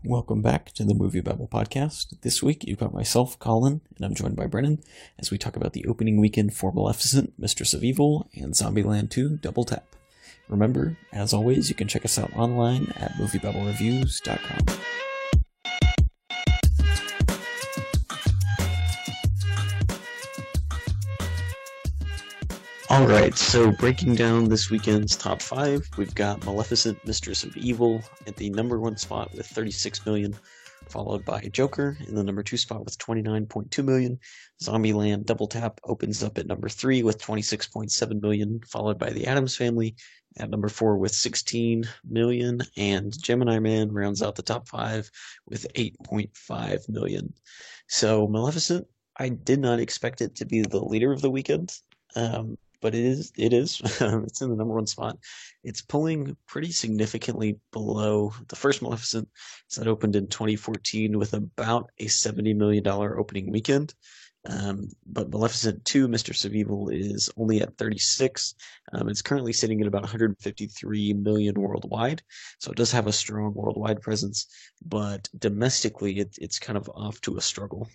Welcome back to the Movie Babble podcast. This week you've got myself, Colin, and I'm joined by Brennan as we talk about the opening weekend for Maleficent, Mistress of Evil, and Zombieland 2 Double Tap. Remember, as always, you can check us out online at moviebabblereviews.com. Alright, so breaking down this weekend's top 5, we've got Maleficent, Mistress of Evil at the number 1 spot with 36 million, followed by Joker in the number 2 spot with 29.2 million. Zombieland Double Tap opens up at number 3 with 26.7 million, followed by The Addams Family at number 4 with 16 million, and Gemini Man rounds out the top 5 with 8.5 million. So Maleficent, I did not expect it to be the leader of the weekend. But it is. It's in the number 1 spot. It's pulling pretty significantly below the first Maleficent that opened in 2014 with about a $70 million opening weekend. But Maleficent 2, Mistress of Evil, is only at 36. It's currently sitting at about 153 million worldwide, so it does have a strong worldwide presence, but domestically it's kind of off to a struggle.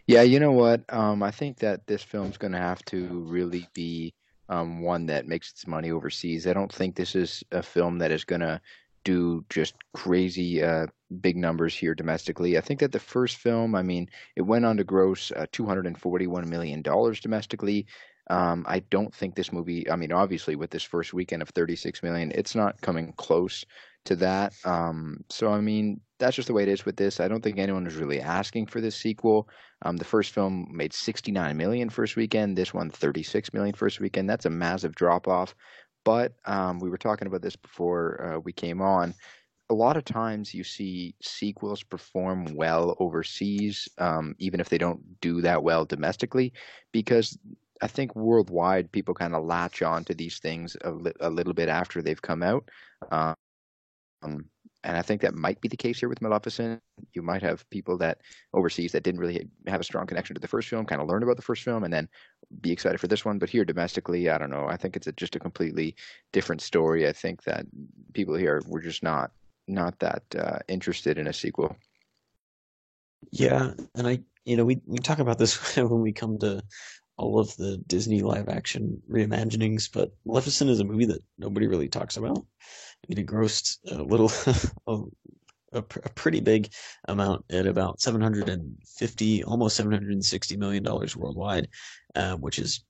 Yeah, you know what? I think that this film's going to have to really be one that makes its money overseas. I don't think this is a film that is going to do just crazy big numbers here domestically. I think that the first film, I mean, it went on to gross $241 million domestically. I don't think this movie, I mean, obviously with this first weekend of 36 million, it's not coming close to that. So, I mean, that's just the way it is with this. I don't think anyone is really asking for this sequel. The first film made 69 million first weekend. This one, 36 million first weekend. That's a massive drop off. But we were talking about this before we came on. A lot of times you see sequels perform well overseas, even if they don't do that well domestically, because I think worldwide people kind of latch on to these things a little bit after they've come out. Um, and I think that might be the case here with Maleficent. You might have people that overseas that didn't really have a strong connection to the first film, kind of learn about the first film, and then be excited for this one. But here domestically, I don't know. I think it's just a completely different story. I think that people here were just not that interested in a sequel. Yeah, and we talk about this when we come to all of the Disney live action reimaginings, but Maleficent is a movie that nobody really talks about. I mean, it grossed a little, a pretty big amount at about 750, almost $760 million worldwide, which is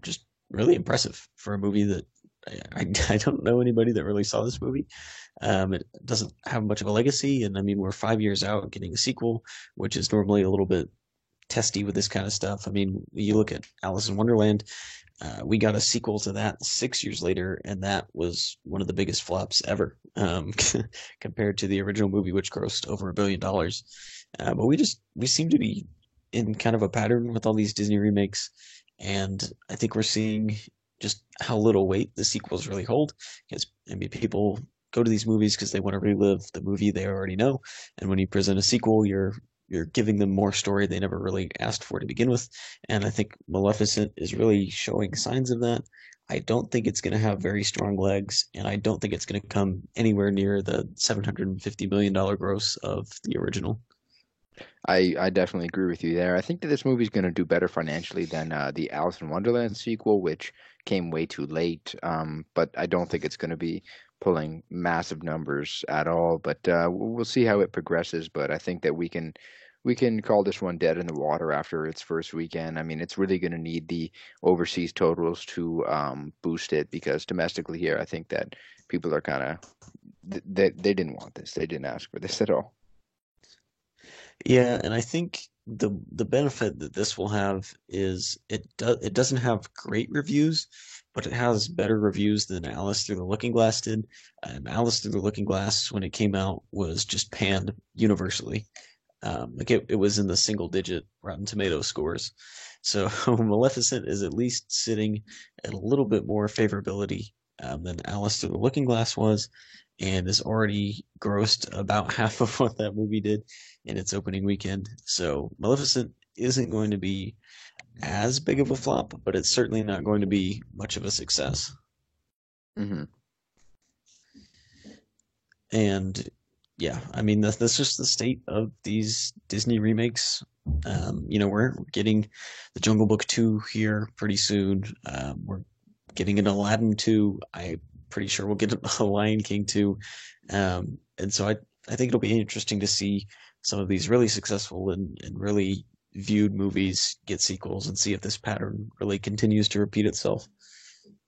just really impressive for a movie that I don't know anybody that really saw this movie. It doesn't have much of a legacy, and I mean, we're 5 years out getting a sequel, which is normally a little bit testy with this kind of stuff. I mean, you look at Alice in Wonderland, we got a sequel to that 6 years later, and that was one of the biggest flops ever, compared to the original movie, which grossed over $1 billion. But we seem to be in kind of a pattern with all these Disney remakes, and I think we're seeing just how little weight the sequels really hold. Because I mean, people go to these movies because they want to relive the movie they already know, and when you present a sequel, you're giving them more story they never really asked for to begin with. And I think Maleficent is really showing signs of that. I don't think it's going to have very strong legs, and I don't think it's going to come anywhere near the $750 million gross of the original. I definitely agree with you there. I think that this movie is going to do better financially than the Alice in Wonderland sequel, which came way too late. But I don't think it's going to be pulling massive numbers at all. But we'll see how it progresses. But I think that we can call this one dead in the water after its first weekend. I mean, it's really going to need the overseas totals to boost it because domestically here, I think that people are kind of they didn't want this. They didn't ask for this at all. Yeah, and I think the benefit that this will have is it doesn't have great reviews, but it has better reviews than Alice Through the Looking Glass did. And Alice Through the Looking Glass, when it came out, was just panned universally. Like it was in the single digit Rotten Tomato scores. So Maleficent is at least sitting at a little bit more favorability than Alice Through the Looking Glass was, and has already grossed about half of what that movie did in its opening weekend. So Maleficent isn't going to be as big of a flop, but it's certainly not going to be much of a success. Hmm. And Yeah, I mean that's just the state of these Disney remakes. We're getting the Jungle Book 2 here pretty soon. We're getting an Aladdin 2. I'm pretty sure we'll get a Lion King 2. And so I think it'll be interesting to see some of these really successful and really viewed movies get sequels and see if this pattern really continues to repeat itself.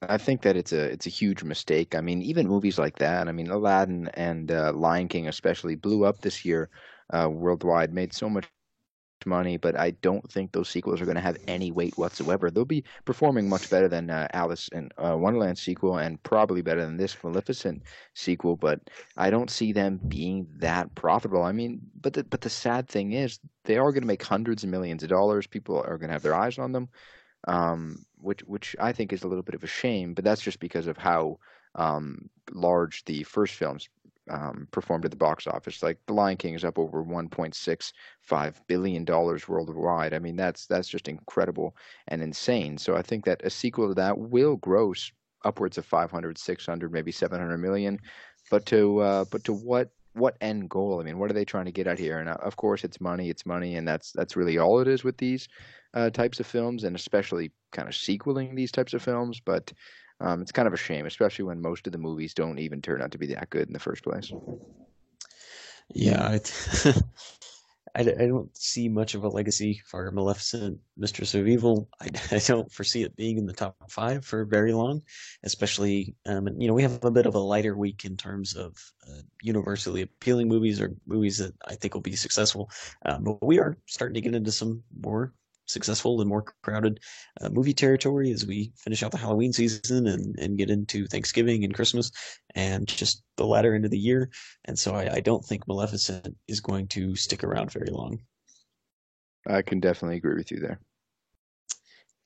I think that it's a huge mistake. I mean, even movies like that. I mean, Aladdin and Lion King especially blew up this year worldwide, made so much money, but I don't think those sequels are going to have any weight whatsoever. They'll be performing much better than Alice in Wonderland sequel, and probably better than this Maleficent sequel. But I don't see them being that profitable. I mean, but the sad thing is, they are going to make hundreds of millions of dollars. People are going to have their eyes on them, which I think is a little bit of a shame. But that's just because of how large the first films performed at the box office. Like The Lion King is up over $1.65 billion worldwide. I mean, that's just incredible and insane. So I think that a sequel to that will gross upwards of 500, 600, maybe 700 million. But to what end goal? I mean, what are they trying to get at here? And of course, it's money, and that's really all it is with these types of films, and especially kind of sequeling these types of films. But it's kind of a shame, especially when most of the movies don't even turn out to be that good in the first place. Yeah, I don't see much of a legacy for Maleficent, Mistress of Evil. I don't foresee it being in the top five for very long, especially, we have a bit of a lighter week in terms of universally appealing movies or movies that I think will be successful. But we are starting to get into some more successful and more crowded movie territory as we finish out the Halloween season and get into Thanksgiving and Christmas and just the latter end of the year. And so I don't think Maleficent is going to stick around very long. I can definitely agree with you there.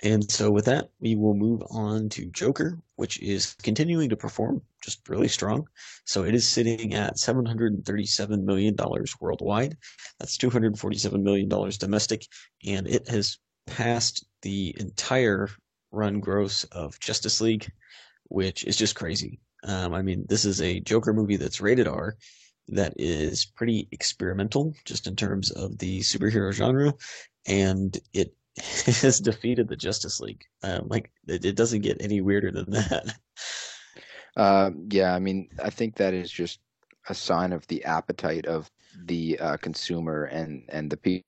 And so with that, we will move on to Joker, which is continuing to perform just really strong. So it is sitting at $737 million worldwide. That's $247 million domestic, and it has passed the entire run gross of Justice League, which is just crazy. I mean, this is a Joker movie that's rated R, that is pretty experimental just in terms of the superhero genre, and it has defeated the Justice League. It doesn't get any weirder than that. Yeah, I mean, I think that is just a sign of the appetite of the consumer and the people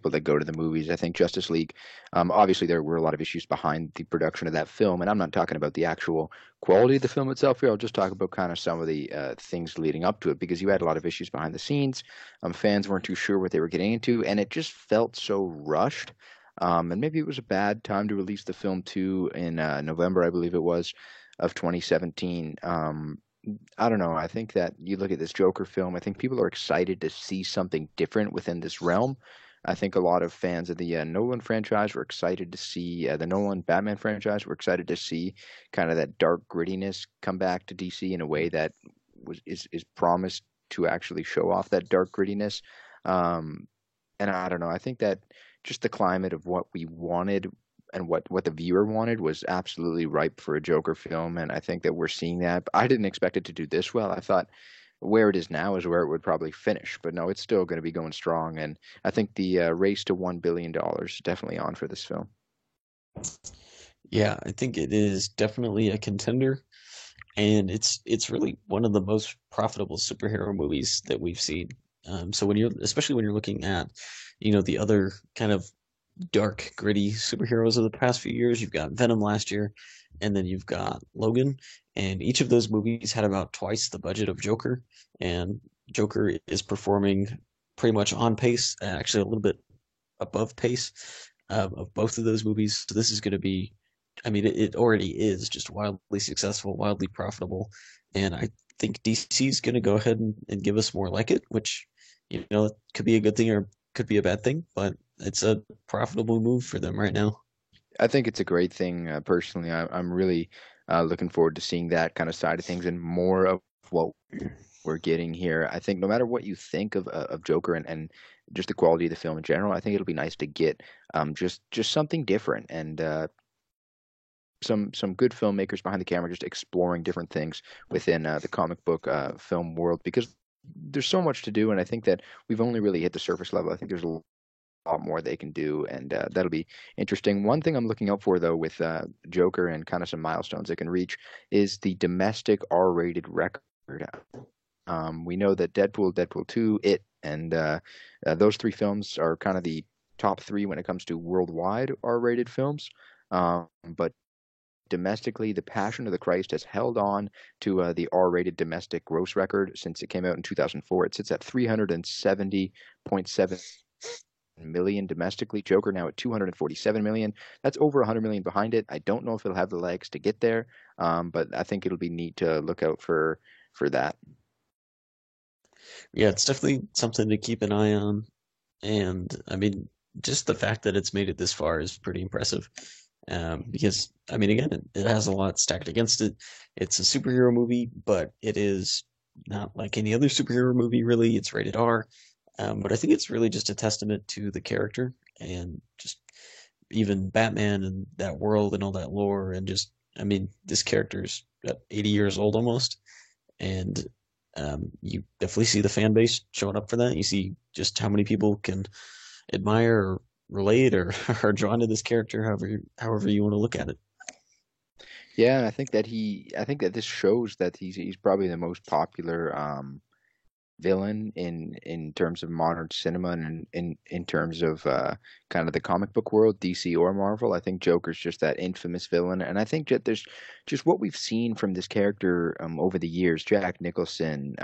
that go to the movies. I think Justice League, obviously there were a lot of issues behind the production of that film, and I'm not talking about the actual quality of the film itself here. I'll just talk about kind of some of the things leading up to it because you had a lot of issues behind the scenes. Fans weren't too sure what they were getting into, and it just felt so rushed. And maybe it was a bad time to release the film too in November, I believe it was, of 2017. I don't know. I think that you look at this Joker film, I think people are excited to see something different within this realm. I think a lot of fans of the Nolan franchise were excited to see the Nolan Batman franchise. Were excited to see kind of that dark grittiness come back to DC in a way that is promised to actually show off that dark grittiness. Um, and I don't know. I think that just the climate of what we wanted and what the viewer wanted was absolutely ripe for a Joker film, and I think that we're seeing that. But I didn't expect it to do this well. I thought where it is now is where it would probably finish, but no, it's still going to be going strong, and I think the race to $1 billion is definitely on for this film. Yeah, I think it is definitely a contender, and it's really one of the most profitable superhero movies that we've seen. So especially when you're looking at, the other kind of dark, gritty superheroes of the past few years. You've got Venom last year, and then you've got Logan, and each of those movies had about twice the budget of Joker, and Joker is performing pretty much on pace, actually a little bit above pace of both of those movies. So this is going to be, I mean, it already is just wildly successful, wildly profitable, and I think DC is going to go ahead and give us more like it, which, it could be a good thing or could be a bad thing, but it's a profitable move for them right now. I think it's a great thing. Personally, I'm really looking forward to seeing that kind of side of things and more of what we're getting here. I think no matter what you think of Joker and just the quality of the film in general, I think it'll be nice to get just something different and some good filmmakers behind the camera just exploring different things within the comic book film world because there's so much to do, and I think that we've only really hit the surface level. I think there's a lot more they can do, and that'll be interesting. One thing I'm looking out for, though, with Joker and kind of some milestones they can reach is the domestic R-rated record. We know that Deadpool, Deadpool 2, It, and those three films are kind of the top three when it comes to worldwide R-rated films. But domestically, The Passion of the Christ has held on to the R-rated domestic gross record since it came out in 2004. It sits at 370.7 million domestically. Joker now at 247 million. That's over 100 million behind it. I don't know if it'll have the legs to get there, but I think it'll be neat to look out for that. Yeah, it's definitely something to keep an eye on. And I mean, just the fact that it's made it this far is pretty impressive. Because I mean, again, it has a lot stacked against it. It's a superhero movie, but it is not like any other superhero movie, really. It's rated R. But I think it's really just a testament to the character and just even Batman and that world and all that lore. And just, I mean, this character's 80 years old almost. And you definitely see the fan base showing up for that. You see just how many people can admire or relate or are drawn to this character, however you want to look at it. Yeah, and I think that this shows that he's probably the most popular villain in terms of modern cinema and in terms of kind of the comic book world, DC or Marvel. I think Joker's just that infamous villain, and I think that there's just what we've seen from this character over the years: Jack Nicholson,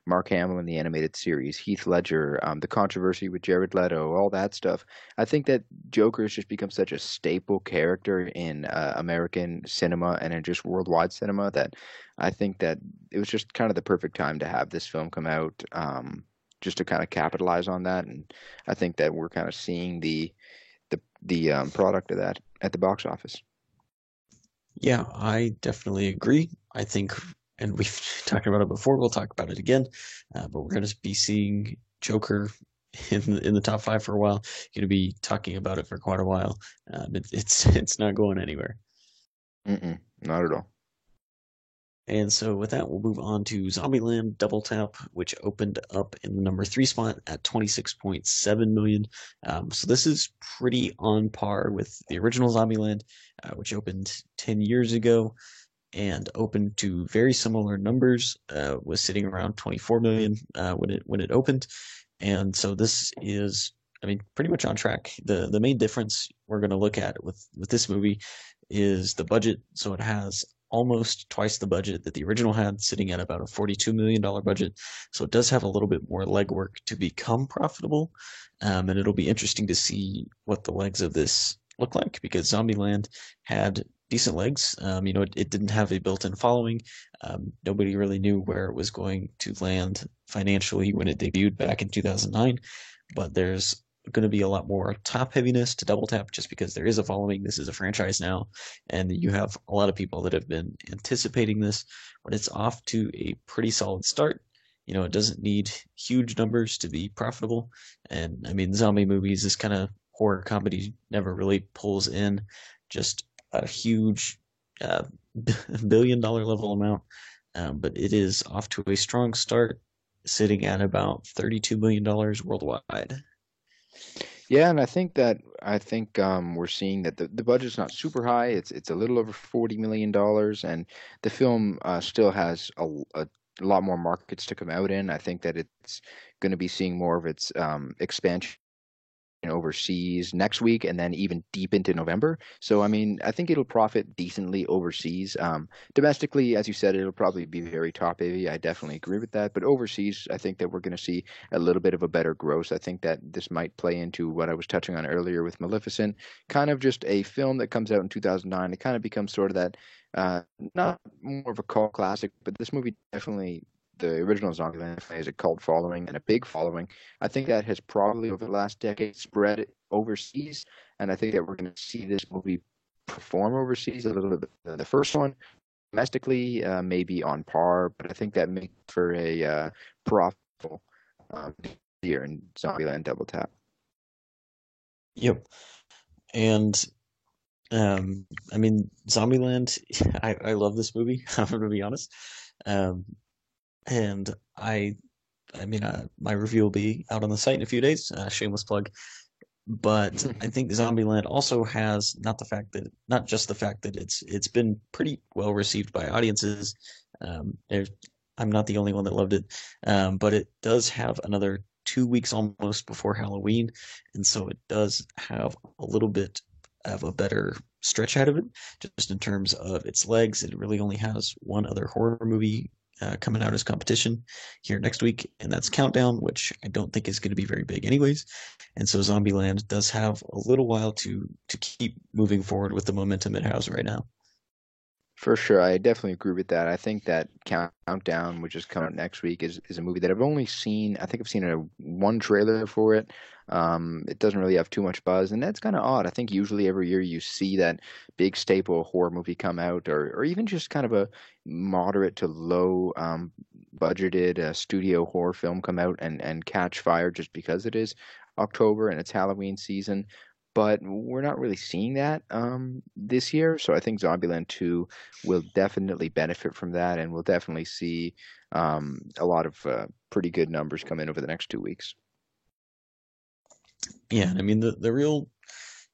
Mark Hamill in the animated series, Heath Ledger, the controversy with Jared Leto, all that stuff. I think that Joker has just become such a staple character in American cinema and in just worldwide cinema that I think that it was just kind of the perfect time to have this film come out, just to kind of capitalize on that. And I think that we're kind of seeing the product of that at the box office. Yeah, I definitely agree. I think, and we've talked about it before. We'll talk about it again, but we're going to be seeing Joker in the top five for a while. Going to be talking about it for quite a while. It's not going anywhere. Mm-mm, not at all. And so with that, we'll move on to Zombieland Double Tap, which opened up in the number three spot at 26.7 million. So this is pretty on par with the original Zombieland, which opened 10 years ago and opened to very similar numbers, was sitting around 24 million when it opened. And so this is, I mean, pretty much on track. The main difference we're going to look at with this movie is the budget. So it has almost twice the budget that the original had, sitting at about a $42 million budget. So it does have a little bit more legwork to become profitable. And it'll be interesting to see what the legs of this look like because Zombieland had decent legs. It didn't have a built-in following. Nobody really knew where it was going to land financially when it debuted back in 2009. But there's going to be a lot more top heaviness to Double Tap just because there is a following. This is a franchise now, and you have a lot of people that have been anticipating this. But it's off to a pretty solid start. It doesn't need huge numbers to be profitable. And I mean, zombie movies, this kind of horror comedy never really pulls in just a huge uh, billion-dollar level amount. But it is off to a strong start, sitting at about $32 million worldwide. Yeah, and I think we're seeing that the budget's not super high. It's a little over $40 million, and the film still has a lot more markets to come out in. I think that it's going to be seeing more of its expansion overseas next week and then even deep into November. So, I mean, I think it'll profit decently overseas. Domestically, as you said, it'll probably be very top heavy. I definitely agree with that. But overseas, I think that we're going to see a little bit of a better gross. I think that this might play into what I was touching on earlier with Maleficent, kind of just a film that comes out in 2009. It kind of becomes sort of that, not more of a cult classic, but this movie definitely the original Zombieland has a cult following and a big following. I think that has probably over the last decade spread overseas, and I think that we're going to see this movie perform overseas a little bit than the first one. Domestically, maybe on par, but I think that makes for a profitable um, year in Zombieland Double Tap. Yep. And I mean, Zombieland, I love this movie. I'm gonna be honest. Um, and I I mean, my review will be out on the site in a few days. Shameless plug. But I think Zombieland also has not just the fact that it's been pretty well received by audiences. There's I'm not the only one that loved it, but it does have another 2 weeks almost before Halloween, and so it does have a little bit of a better stretch out of it, just in terms of its legs. It really only has one other horror movie coming out as competition here next week, and that's Countdown, which I don't think is going to be very big anyways. And so Zombieland does have a little while to keep moving forward with the momentum it has right now. For sure, I definitely agree with that. I think that Countdown, which is coming out next week, is a movie that I've only seen. I think I've seen one trailer for it. It doesn't really have too much buzz, and that's kind of odd. I think usually every year you see that big staple horror movie come out, or even just kind of a moderate to low budgeted studio horror film come out and catch fire just because it is October and it's Halloween season. But we're not really seeing that this year, so I think Zombieland 2 will definitely benefit from that, and we'll definitely see a lot of pretty good numbers come in over the next 2 weeks. Yeah, and I mean the real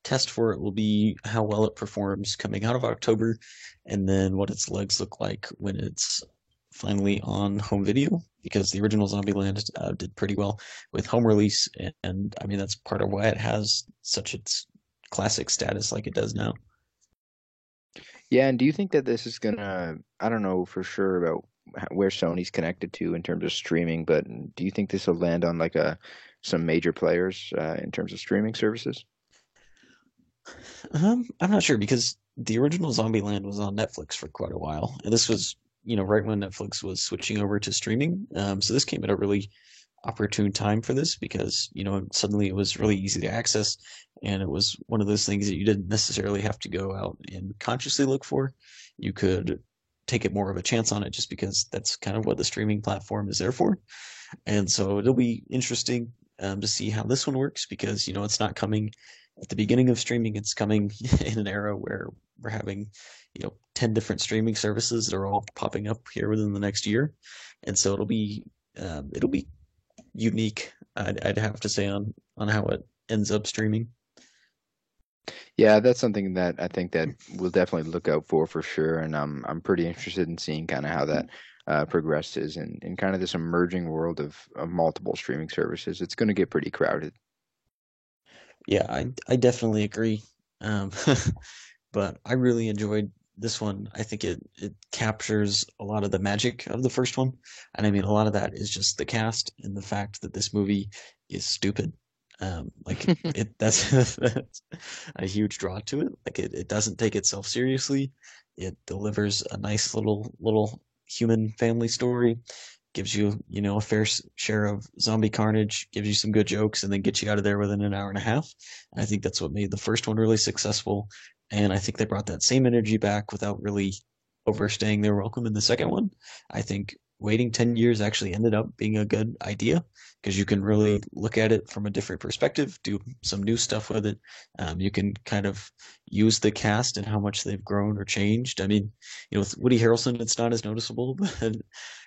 test for it will be how well it performs coming out of October, and then what its legs look like when it's finally on home video. Because the original Zombieland did pretty well with home release, and I mean that's part of why it has such its classic status like it does now. Yeah, and do you think that this is gonna, I don't know for sure about where Sony's connected to in terms of streaming, but do you think this will land on like a some major players in terms of streaming services? I'm not sure because the original Zombieland was on Netflix for quite a while, and this was, right when Netflix was switching over to streaming. So this came at a really opportune time for this because, suddenly it was really easy to access, and it was one of those things that you didn't necessarily have to go out and consciously look for. You could take it more of a chance on it just because that's kind of what the streaming platform is there for. And so it'll be interesting to see how this one works because, it's not coming at the beginning of streaming. It's coming in an era where we're having, 10 different streaming services that are all popping up here within the next year. And so it'll be unique, I'd have to say, on how it ends up streaming. Yeah, that's something that I think that we'll definitely look out for sure, and I'm pretty interested in seeing kind of how that progresses in kind of this emerging world of multiple streaming services. It's going to get pretty crowded. Yeah, I definitely agree. Um, but I really enjoyed this one. I think it captures a lot of the magic of the first one, and I mean a lot of that is just the cast and the fact that this movie is stupid. Like that's a huge draw to it. Like it doesn't take itself seriously. It delivers a nice little human family story, gives you, a fair share of zombie carnage, gives you some good jokes, and then gets you out of there within an hour and a half. And I think that's what made the first one really successful. And I think they brought that same energy back without really overstaying their welcome in the second one. I think waiting 10 years actually ended up being a good idea because you can really look at it from a different perspective, do some new stuff with it. You can kind of use the cast and how much they've grown or changed. I mean, with Woody Harrelson, it's not as noticeable, but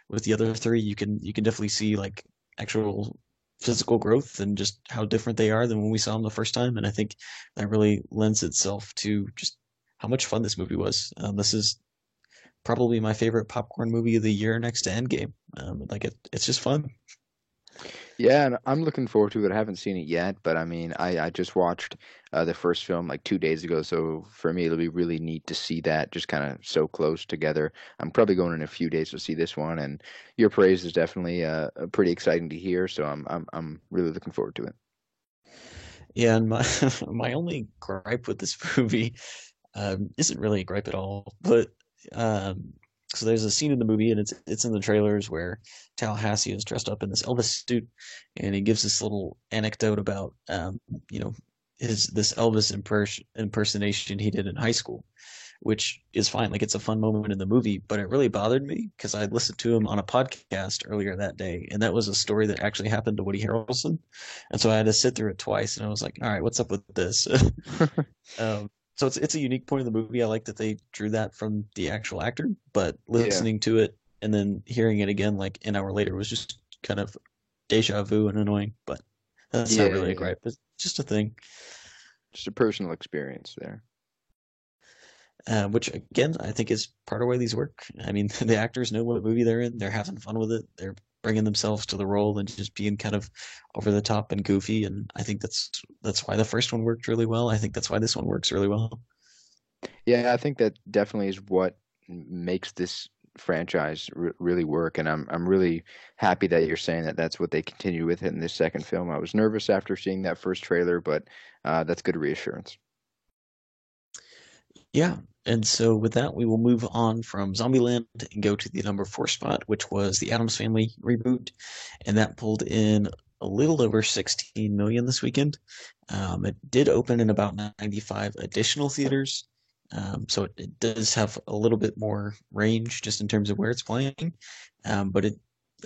with the other three, you can definitely see like actual physical growth and just how different they are than when we saw them the first time. And I think that really lends itself to just how much fun this movie was. This is probably my favorite popcorn movie of the year next to Endgame. Like it's just fun. Yeah, and I'm looking forward to it. I haven't seen it yet, but I mean, I just watched the first film like 2 days ago, so for me it'll be really neat to see that just kind of so close together. I'm probably going in a few days to see this one, and your praise is definitely pretty exciting to hear. So I'm really looking forward to it. Yeah, and my my only gripe with this movie isn't really a gripe at all, but um, so there's a scene in the movie, and it's in the trailers where Tallahassee is dressed up in this Elvis suit, and he gives this little anecdote about you know his this Elvis impersonation he did in high school, which is fine. Like it's a fun moment in the movie, but it really bothered me because I listened to him on a podcast earlier that day, and that was a story that actually happened to Woody Harrelson, and so I had to sit through it twice, and I was like, all right, what's up with this? So it's a unique point in the movie. I like that they drew that from the actual actor, but Yeah. listening to it and then hearing it again like an hour later was just kind of deja vu and annoying, but that's not Yeah, really a yeah, gripe. It's just a thing. just a personal experience there. Which again I think is part of why these work. I mean, the actors know what movie they're in. They're having fun with it. They're bringing themselves to the role and just being kind of over the top and goofy. And I think that's why the first one worked really well. I think that's why this one works really well. Yeah, I think that definitely is what makes this franchise really work, and I'm really happy that you're saying that that's what they continue with in this second film. I was nervous after seeing that first trailer, but that's good reassurance. Yeah. And so with that, we will move on from Zombieland and go to the number four spot, which was the Addams Family reboot, and that pulled in a little over 16 million this weekend. It did open in about 95 additional theaters, so it does have a little bit more range just in terms of where it's playing. But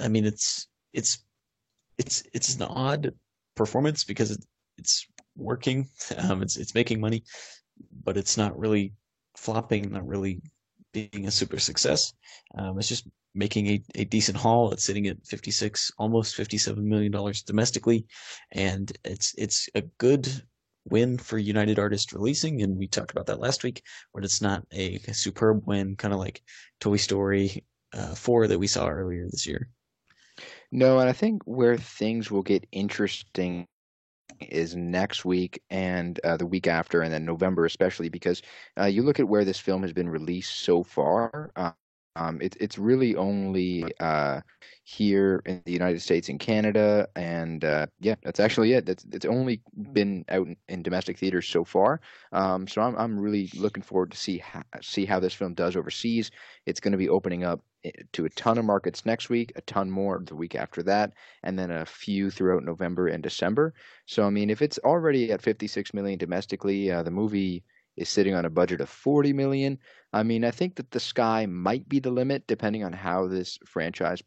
I mean, it's an odd performance because it's working, it's making money, but it's not really flopping, not really being a super success. It's just making a decent haul. It's sitting at 56, almost $57 million domestically, and it's a good win for United Artists releasing. And we talked about that last week, but it's not a superb win, kind of like Toy Story 4 that we saw earlier this year. No, and I think where things will get interesting is next week and the week after, and then November especially, because you look at where this film has been released so far. It's really only here in the United States and Canada, and yeah, that's actually it. It's only been out in domestic theaters so far. So I'm really looking forward to see how this film does overseas. It's going to be opening up to a ton of markets next week, a ton more the week after that, and then a few throughout November and December. So I mean, if it's already at 56 million domestically, the movie is sitting on a budget of 40 million. I mean, I think that the sky might be the limit depending on how this franchise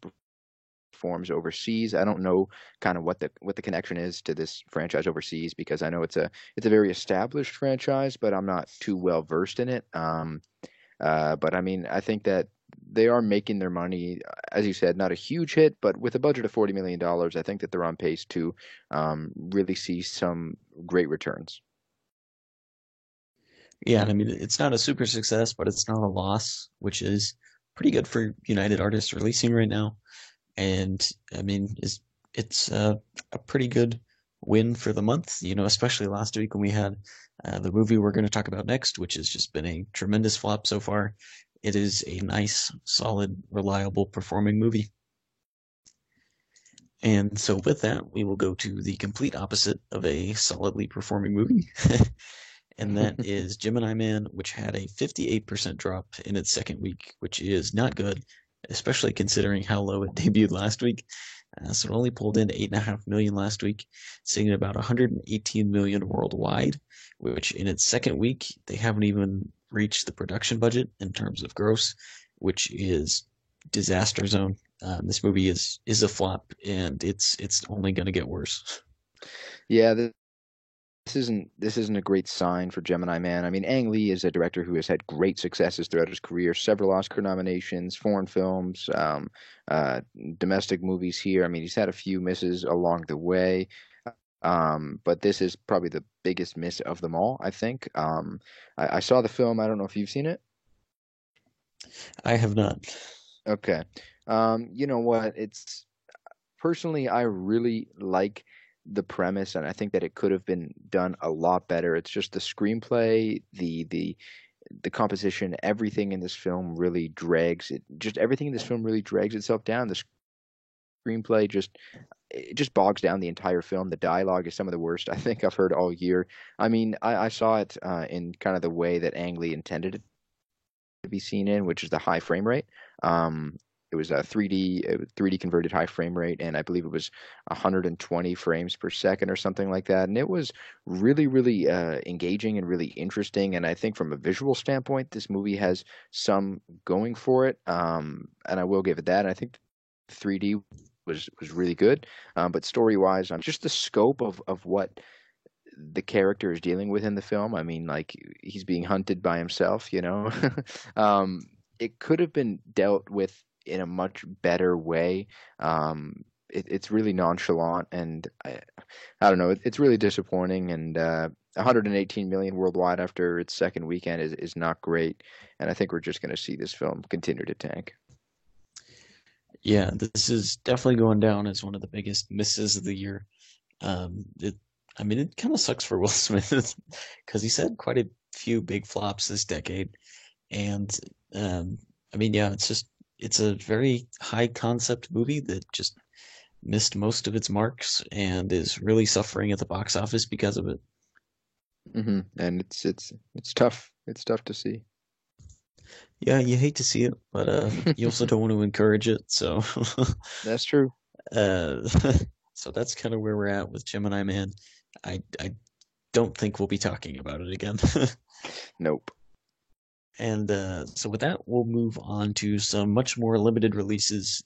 performs overseas. I don't know kind of what the connection is to this franchise overseas because I know it's a very established franchise, but I'm not too well versed in it. But I mean, I think that they are making their money, as you said, not a huge hit, but with a budget of $40 million, I think that they're on pace to really see some great returns. Yeah, and I mean it's not a super success, but it's not a loss, which is pretty good for United Artists releasing right now. And I mean, it's a pretty good win for the month. Especially last week when we had the movie we're going to talk about next, which has just been a tremendous flop so far. It is a nice, solid, reliable performing movie. And so with that, we will go to the complete opposite of a solidly performing movie. And that is Gemini Man, which had a 58% drop in its second week, which is not good, especially considering how low it debuted last week. So it only pulled in 8.5 million last week, sitting at about 118 million worldwide, which in its second week, they haven't even reached the production budget in terms of gross, which is disaster zone. This movie is a flop, and it's only going to get worse. Yeah, this isn't a great sign for Gemini Man. I mean, Ang Lee is a director who has had great successes throughout his career, several Oscar nominations, foreign films, uh, domestic movies here. I mean, he's had a few misses along the way, but this is probably the biggest miss of them all, I think. I saw the film. I don't know if you've seen it. I have not. Okay. You know what? It's personally, I really like the premise, and I think that it could have been done a lot better. It's just the screenplay, the composition, everything in this film really drags it. Just everything in this film really drags itself down. The screenplay just it just bogs down the entire film. The dialogue is some of the worst I think I've heard all year. I mean, I saw it in kind of the way that Ang Lee intended it to be seen in, which is the high frame rate. Um, it was a 3D converted high frame rate, and I believe it was 120 frames per second or something like that. And it was really, really engaging and really interesting. And I think from a visual standpoint, this movie has some going for it. And I will give it that. And I think 3D was really good. But story wise, just the scope of what the character is dealing with in the film. I mean, like he's being hunted by himself, you know. um, it could have been dealt with in a much better way. it's really nonchalant, and I don't know. It's really disappointing, and 118 million worldwide after its second weekend is not great. And I think we're just going to see this film continue to tank. Yeah, this is definitely going down as one of the biggest misses of the year. It, I mean, it kind of sucks for Will Smith because he's had quite a few big flops this decade, and I mean, yeah, it's a very high concept movie that just missed most of its marks and is really suffering at the box office because of it. And it's tough. It's tough to see. Yeah, you hate to see it, but you also don't want to encourage it. So, That's true. uh, so that's kind of where we're at with Gemini Man. I don't think we'll be talking about it again. Nope. And so with that, we'll move on to some much more limited releases,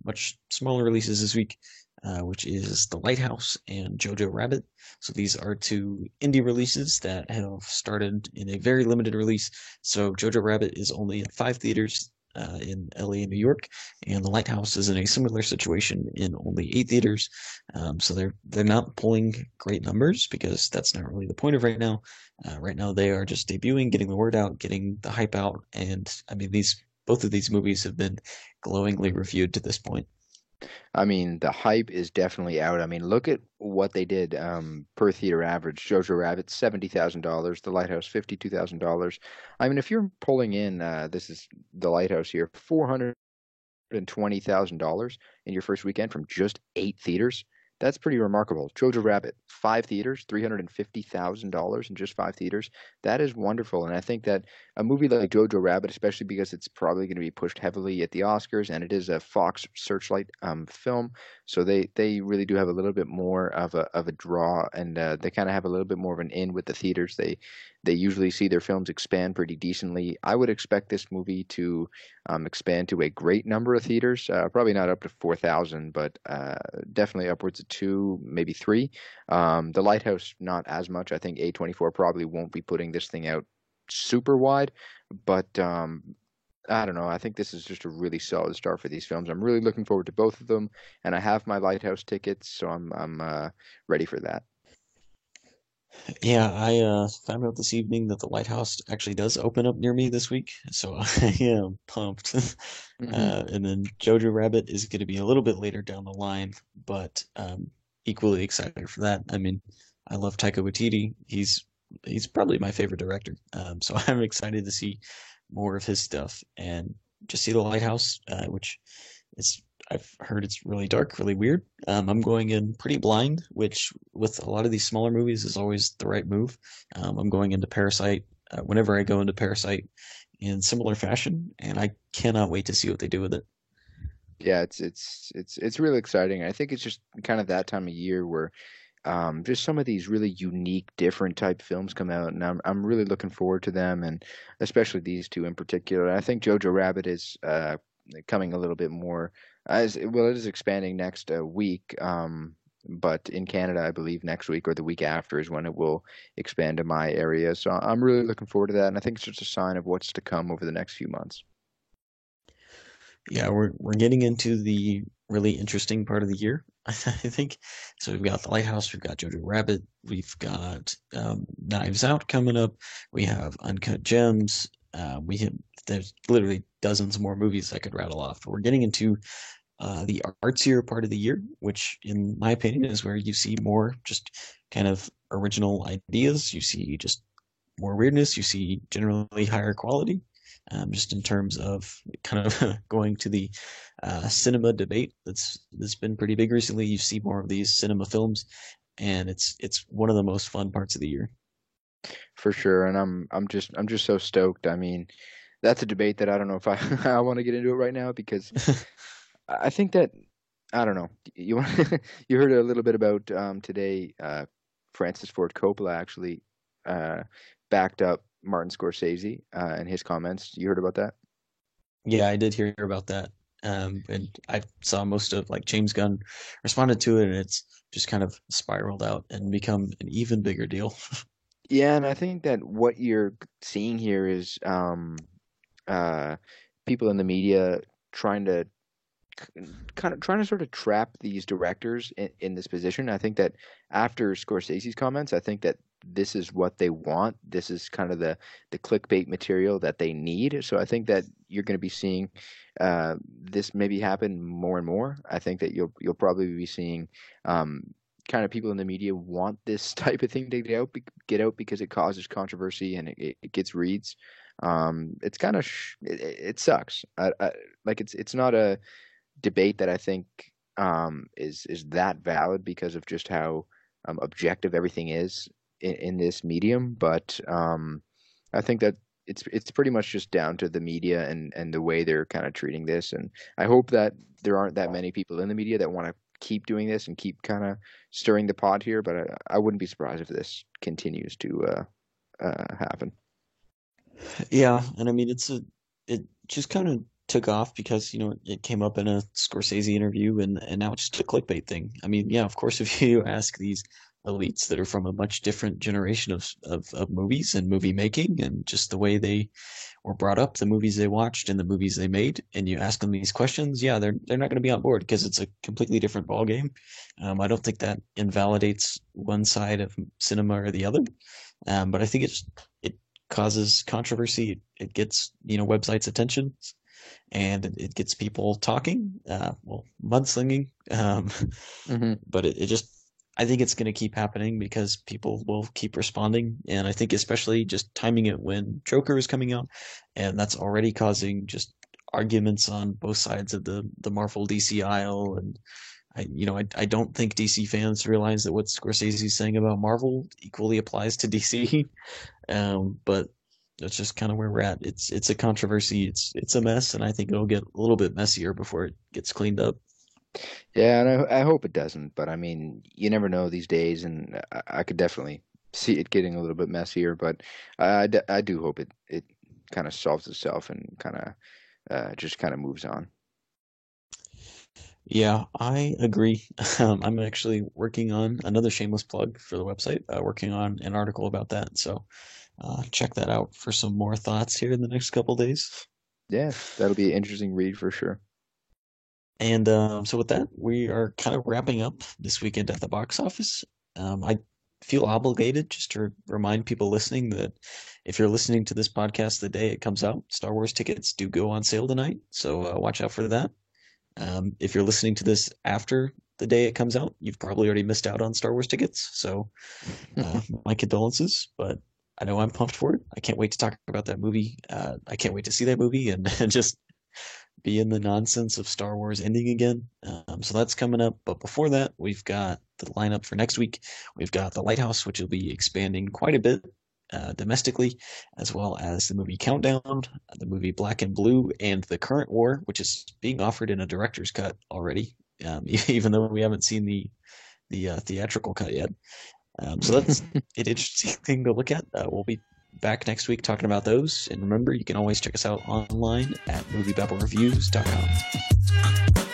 much smaller releases this week, which is The Lighthouse and Jojo Rabbit. So these are two indie releases that have started in a very limited release. So Jojo Rabbit is only in 5 theaters in LA and New York, and The Lighthouse is in a similar situation in only 8 theaters. So they're not pulling great numbers because that's not really the point of right now. Right now, they are just debuting, getting the word out, getting the hype out, and I mean these both of these movies have been glowingly reviewed to this point. I mean, the hype is definitely out. I mean, look at what they did per theater average. Jojo Rabbit, $70,000. The Lighthouse, $52,000. I mean, if you're pulling in, this is The Lighthouse here, $420,000 in your first weekend from just 8 theaters. That's pretty remarkable. Jojo Rabbit, 5 theaters, $350,000 in just 5 theaters. That is wonderful. And I think that a movie like Jojo Rabbit, especially because it's probably going to be pushed heavily at the Oscars, and it is a Fox Searchlight film, so they really do have a little bit more of a draw, and they kind of have a little bit more of an in with the theaters. They usually see their films expand pretty decently. I would expect this movie to expand to a great number of theaters. Probably not up to 4,000, but definitely upwards of two, maybe three. The Lighthouse, not as much. I think A24 probably won't be putting this thing out super wide, but I don't know. I think this is just a really solid start for these films. I'm really looking forward to both of them, and I have my Lighthouse tickets, so I'm ready for that. Yeah, I found out this evening that the Lighthouse actually does open up near me this week, so I am pumped. Hmm. And then Jojo Rabbit is going to be a little bit later down the line, but equally excited for that. I mean, I love Taika Waititi. He's probably my favorite director. So I'm excited to see more of his stuff and just see the Lighthouse, which is I've heard it's really dark, really weird. I'm going in pretty blind, which with a lot of these smaller movies is always the right move. I'm going into Parasite whenever I go into Parasite in similar fashion, and I cannot wait to see what they do with it. Yeah, it's really exciting. I think it's just kind of that time of year where just some of these really unique, different type films come out, and I'm really looking forward to them, and especially these two in particular. I think Jojo Rabbit is coming a little bit more as well. It is expanding next week, but in Canada, I believe next week or the week after is when it will expand to my area. So I'm really looking forward to that, and I think it's just a sign of what's to come over the next few months. Yeah, we're getting into the really interesting part of the year, I think. So we've got The Lighthouse, we've got Jojo Rabbit, we've got Knives Out coming up, we have Uncut Gems, we have there's literally dozens more movies I could rattle off. But we're getting into the artsier part of the year, which, in my opinion, is where you see more just kind of original ideas. You see just more weirdness. You see generally higher quality, just in terms of kind of going to the cinema debate that's been pretty big recently. You see more of these cinema films, and it's one of the most fun parts of the year. For sure, and I'm just so stoked. I mean, that's a debate that I don't know if I I want to get into it right now because I think that I don't know. You you heard a little bit about today. Francis Ford Coppola actually uh, backed up Martin Scorsese and his comments. You heard about that? Yeah, I did hear about that. And I saw most of like James Gunn responded to it, and it's just kind of spiraled out and become an even bigger deal. Yeah, and I think that what you're seeing here is uh, people in the media trying to kind of trying to sort of trap these directors in this position. I think that after Scorsese's comments, I think that this is what they want. This is kind of the clickbait material that they need. So I think that you're going to be seeing this maybe happen more and more. I think that you'll probably be seeing kind of people in the media want this type of thing to get out because it causes controversy and it gets reads. It's kind of it sucks. Like it's not a debate that I think is that valid because of just how objective everything is in this medium. But I think that it's pretty much just down to the media and the way they're kind of treating this. And I hope that there aren't that many people in the media that want to keep doing this and keep kind of stirring the pot here. But I wouldn't be surprised if this continues to happen. Yeah, and I mean it just kind of took off because it came up in a Scorsese interview, and now it's just a clickbait thing. I mean, yeah, of course, if you ask these elites that are from a much different generation of movies and movie making and just the way they were brought up, the movies they watched and the movies they made, and you ask them these questions, yeah, they're not going to be on board because it's a completely different ball game. I don't think that invalidates one side of cinema or the other, but I think it causes controversy. It gets websites' attention, and it gets people talking. Well, mudslinging. Hmm. But it just I think it's going to keep happening because people will keep responding, and I think especially just timing it when Joker is coming out, and that's already causing just arguments on both sides of the Marvel DC aisle. And I don't think DC fans realize that what Scorsese's saying about Marvel equally applies to DC. But that's just kind of where we're at. It's a controversy. It's a mess, and I think it'll get a little bit messier before it gets cleaned up. Yeah, and I hope it doesn't. But I mean, you never know these days, and I could definitely see it getting a little bit messier. But I do hope it kind of solves itself and kind of just kind of moves on. Yeah, I agree. I'm actually working on another shameless plug for the website, working on an article about that. So check that out for some more thoughts here in the next couple days. Yeah, that'll be an interesting read for sure. And so with that, we are kind of wrapping up this weekend at the box office. I feel obligated just to remind people listening that if you're listening to this podcast the day it comes out, Star Wars tickets do go on sale tonight. So watch out for that. If you're listening to this after the day it comes out, you've probably already missed out on Star Wars tickets. So my condolences, but I know I'm pumped for it. I can't wait to talk about that movie. I can't wait to see that movie and just be in the nonsense of Star Wars ending again. So that's coming up. But before that, we've got the lineup for next week. We've got The Lighthouse, which will be expanding quite a bit domestically, as well as the movie Countdown, the movie Black and Blue, and The Current War, which is being offered in a director's cut already, even though we haven't seen the theatrical cut yet. So that's an interesting thing to look at. We'll be back next week talking about those. And remember, you can always check us out online at moviebattlereviews.com.